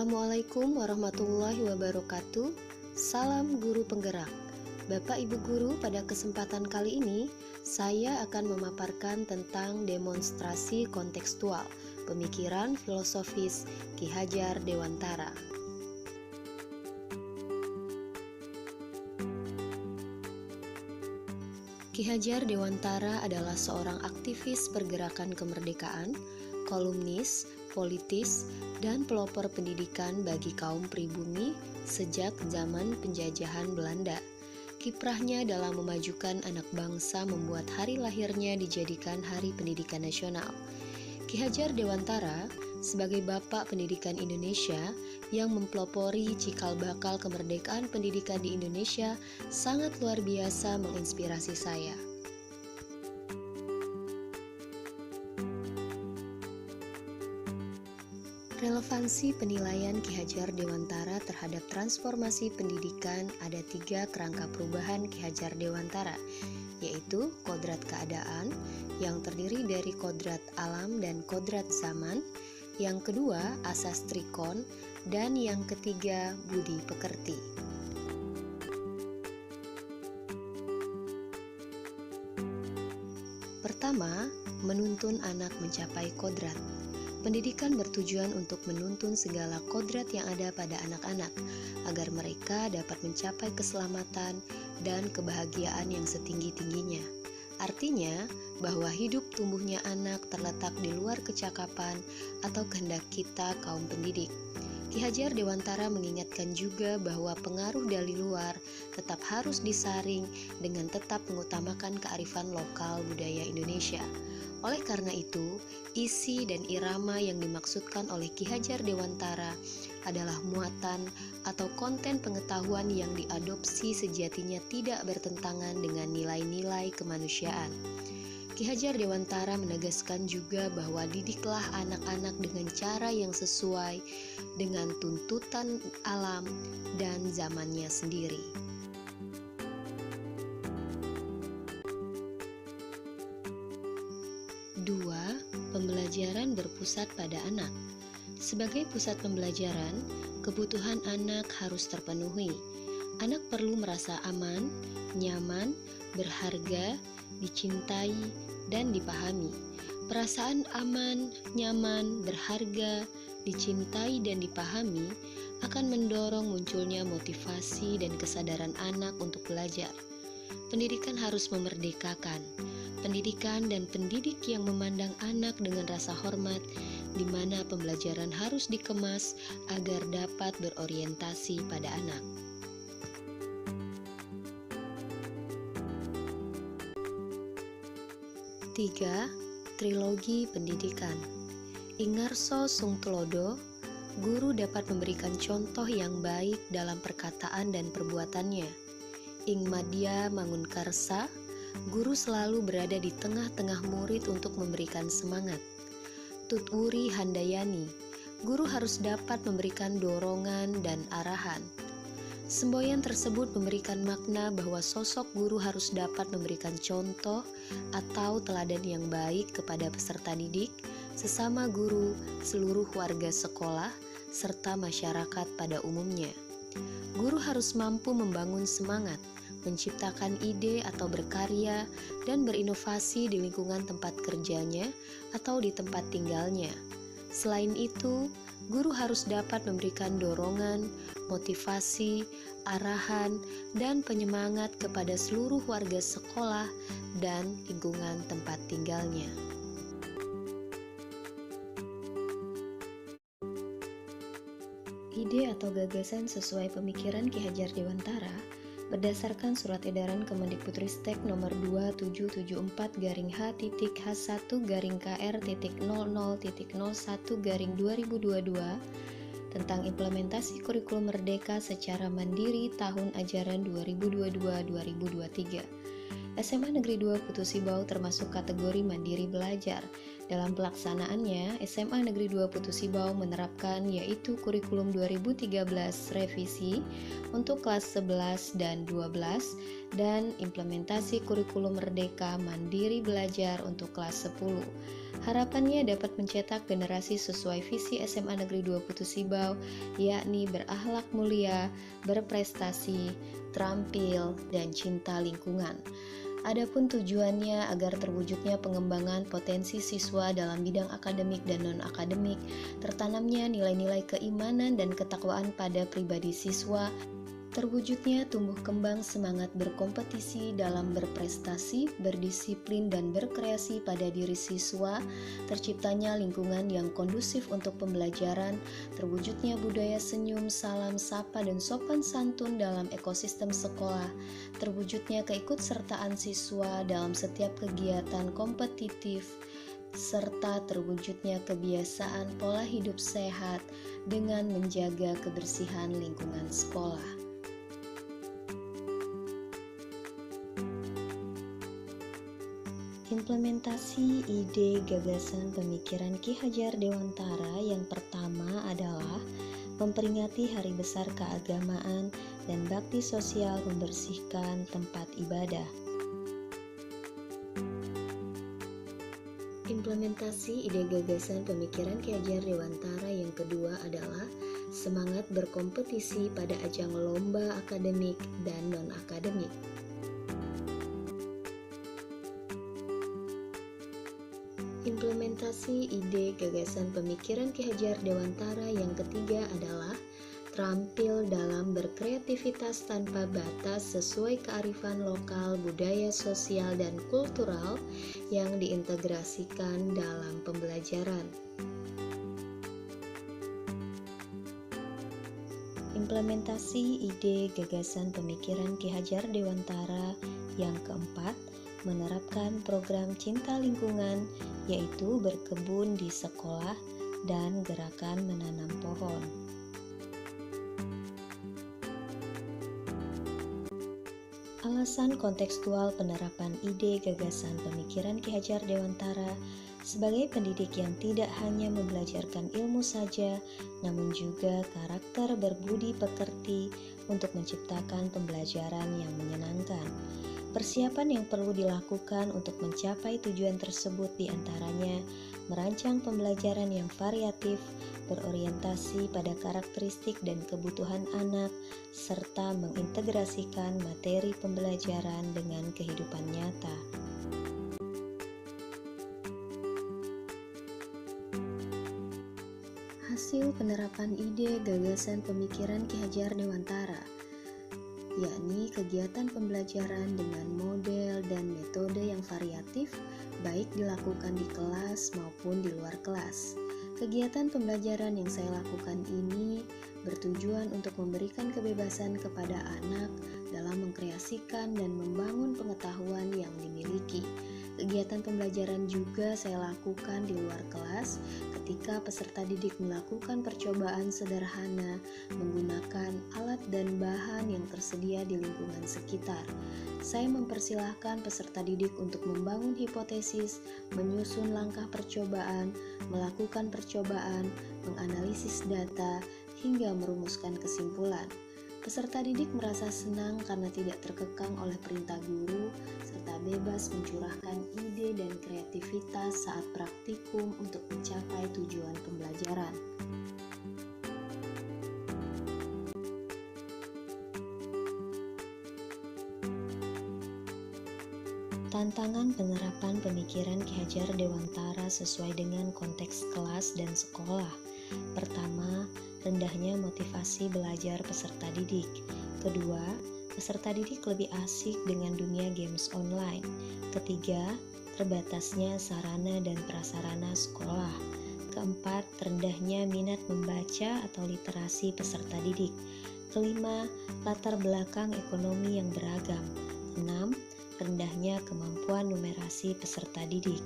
Assalamualaikum warahmatullahi wabarakatuh. Salam guru penggerak. Bapak Ibu guru, pada kesempatan kali ini saya akan memaparkan tentang demonstrasi kontekstual pemikiran filosofis Ki Hajar Dewantara. Ki Hajar Dewantara adalah seorang aktivis pergerakan kemerdekaan, kolumnis, politis, dan pelopor pendidikan bagi kaum pribumi sejak zaman penjajahan Belanda. Kiprahnya dalam memajukan anak bangsa membuat hari lahirnya dijadikan Hari Pendidikan Nasional. Ki Hajar Dewantara sebagai Bapak Pendidikan Indonesia yang mempelopori cikal bakal kemerdekaan pendidikan di Indonesia sangat luar biasa menginspirasi saya. Relevansi penilaian Ki Hajar Dewantara terhadap transformasi pendidikan ada 3 kerangka perubahan Ki Hajar Dewantara, yaitu kodrat keadaan yang terdiri dari kodrat alam dan kodrat zaman, yang kedua asas trikon, dan yang ketiga budi pekerti. Pertama, menuntun anak mencapai kodrat. Pendidikan bertujuan untuk menuntun segala kodrat yang ada pada anak-anak, agar mereka dapat mencapai keselamatan dan kebahagiaan yang setinggi-tingginya. Artinya, bahwa hidup tumbuhnya anak terletak di luar kecakapan atau kehendak kita kaum pendidik. Ki Hajar Dewantara mengingatkan juga bahwa pengaruh dari luar tetap harus disaring dengan tetap mengutamakan kearifan lokal budaya Indonesia. Oleh karena itu, isi dan irama yang dimaksudkan oleh Ki Hajar Dewantara adalah muatan atau konten pengetahuan yang diadopsi sejatinya tidak bertentangan dengan nilai-nilai kemanusiaan. Ki Hajar Dewantara menegaskan juga bahwa didiklah anak-anak dengan cara yang sesuai dengan tuntutan alam dan zamannya sendiri. 2. Pembelajaran berpusat pada anak. Sebagai pusat pembelajaran, kebutuhan anak harus terpenuhi. Anak perlu merasa aman, nyaman, berharga, dicintai, dan dipahami. Perasaan aman, nyaman, berharga, dicintai, dan dipahami akan mendorong munculnya motivasi dan kesadaran anak untuk belajar. Pendidikan harus memerdekakan. Pendidikan dan pendidik yang memandang anak dengan rasa hormat, di mana pembelajaran harus dikemas agar dapat berorientasi pada anak. Tiga, trilogi pendidikan. Ingarso Sungtulodo, guru dapat memberikan contoh yang baik dalam perkataan dan perbuatannya. Ing Madya Mangunkarsa, guru selalu berada di tengah-tengah murid untuk memberikan semangat. Tutwuri Handayani, guru harus dapat memberikan dorongan dan arahan. Semboyan tersebut memberikan makna bahwa sosok guru harus dapat memberikan contoh atau teladan yang baik kepada peserta didik, sesama guru, seluruh warga sekolah, serta masyarakat pada umumnya. Guru harus mampu membangun semangat, menciptakan ide atau berkarya dan berinovasi di lingkungan tempat kerjanya atau di tempat tinggalnya. Selain itu, guru harus dapat memberikan dorongan, motivasi, arahan, dan penyemangat kepada seluruh warga sekolah dan lingkungan tempat tinggalnya. Ide atau gagasan sesuai pemikiran Ki Hajar Dewantara berdasarkan Surat Edaran Kemendikbudristek nomor 2714-H-TK/00.01/2022 tentang implementasi kurikulum merdeka secara mandiri tahun ajaran 2022-2023. SMA Negeri 2 Putu Sibau termasuk kategori mandiri belajar. Dalam pelaksanaannya, SMA Negeri 2 Putu Sibau menerapkan yaitu kurikulum 2013 revisi untuk kelas 11 dan 12 dan implementasi kurikulum merdeka mandiri belajar untuk kelas 10. Harapannya dapat mencetak generasi sesuai visi SMA Negeri 2 Putu Sibau, yakni berakhlak mulia, berprestasi, terampil, dan cinta lingkungan. Adapun tujuannya agar terwujudnya pengembangan potensi siswa dalam bidang akademik dan non-akademik, tertanamnya nilai-nilai keimanan dan ketakwaan pada pribadi siswa, terwujudnya tumbuh kembang semangat berkompetisi dalam berprestasi, berdisiplin, dan berkreasi pada diri siswa, terciptanya lingkungan yang kondusif untuk pembelajaran, terwujudnya budaya senyum, salam, sapa, dan sopan santun dalam ekosistem sekolah, terwujudnya keikutsertaan siswa dalam setiap kegiatan kompetitif, serta terwujudnya kebiasaan pola hidup sehat dengan menjaga kebersihan lingkungan sekolah. Implementasi ide gagasan pemikiran Ki Hajar Dewantara yang pertama adalah memperingati Hari Besar Keagamaan dan bakti sosial membersihkan tempat ibadah. Implementasi ide gagasan pemikiran Ki Hajar Dewantara yang kedua adalah semangat berkompetisi pada ajang lomba akademik dan non-akademik. Implementasi ide gagasan pemikiran Ki Hajar Dewantara yang ketiga adalah terampil dalam berkreativitas tanpa batas sesuai kearifan lokal, budaya sosial, dan kultural yang diintegrasikan dalam pembelajaran. Implementasi ide gagasan pemikiran Ki Hajar Dewantara yang keempat, menerapkan program cinta lingkungan, yaitu berkebun di sekolah dan gerakan menanam pohon. Alasan kontekstual penerapan ide gagasan pemikiran Ki Hajar Dewantara sebagai pendidik yang tidak hanya membelajarkan ilmu saja, namun juga karakter berbudi pekerti untuk menciptakan pembelajaran yang menyenangkan. Persiapan yang perlu dilakukan untuk mencapai tujuan tersebut diantaranya merancang pembelajaran yang variatif, berorientasi pada karakteristik dan kebutuhan anak, serta mengintegrasikan materi pembelajaran dengan kehidupan nyata. Hasil penerapan ide gagasan pemikiran Ki Hajar Dewantara, yakni kegiatan pembelajaran dengan model dan metode yang variatif, baik dilakukan di kelas maupun di luar kelas. Kegiatan pembelajaran yang saya lakukan ini bertujuan untuk memberikan kebebasan kepada anak dalam mengkreasikan dan membangun pengetahuan yang dimiliki. Kegiatan pembelajaran juga saya lakukan di luar kelas ketika peserta didik melakukan percobaan sederhana menggunakan alat dan bahan yang tersedia di lingkungan sekitar. Saya mempersilahkan peserta didik untuk membangun hipotesis, menyusun langkah percobaan, melakukan percobaan, menganalisis data, hingga merumuskan kesimpulan. Peserta didik merasa senang karena tidak terkekang oleh perintah guru, serta bebas mencurahkan ide dan kreativitas saat praktikum untuk mencapai tujuan pembelajaran. Tantangan penerapan pemikiran Ki Hajar Dewantara sesuai dengan konteks kelas dan sekolah. Pertama, rendahnya motivasi belajar peserta didik. Kedua, peserta didik lebih asik dengan dunia games online. Ketiga, terbatasnya sarana dan prasarana sekolah. Keempat, rendahnya minat membaca atau literasi peserta didik. Kelima, latar belakang ekonomi yang beragam. Enam, rendahnya kemampuan numerasi peserta didik.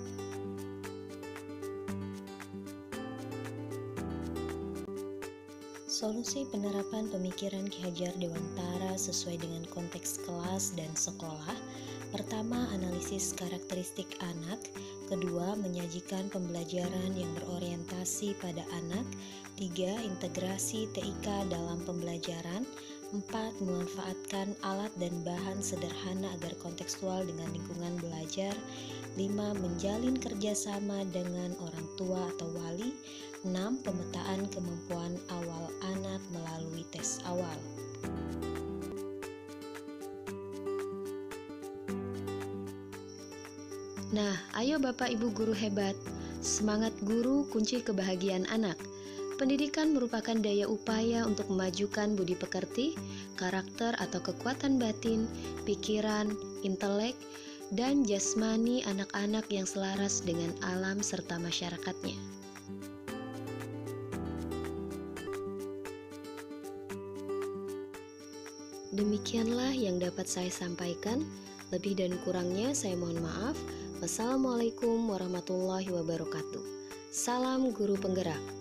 Solusi penerapan pemikiran Ki Hajar Dewantara sesuai dengan konteks kelas dan sekolah. Pertama, analisis karakteristik anak. Kedua, menyajikan pembelajaran yang berorientasi pada anak. Tiga, integrasi TIK dalam pembelajaran. Empat, memanfaatkan alat dan bahan sederhana agar kontekstual dengan lingkungan belajar. 5. Menjalin kerjasama dengan orang tua atau wali. 6. Pemetaan kemampuan awal anak melalui tes awal. Nah, ayo Bapak Ibu guru hebat, semangat guru kunci kebahagiaan anak. Pendidikan merupakan daya upaya untuk memajukan budi pekerti, karakter atau kekuatan batin, pikiran, intelek, dan jasmani anak-anak yang selaras dengan alam serta masyarakatnya. Demikianlah yang dapat saya sampaikan. Lebih dan kurangnya saya mohon maaf. Wassalamualaikum warahmatullahi wabarakatuh. Salam guru penggerak.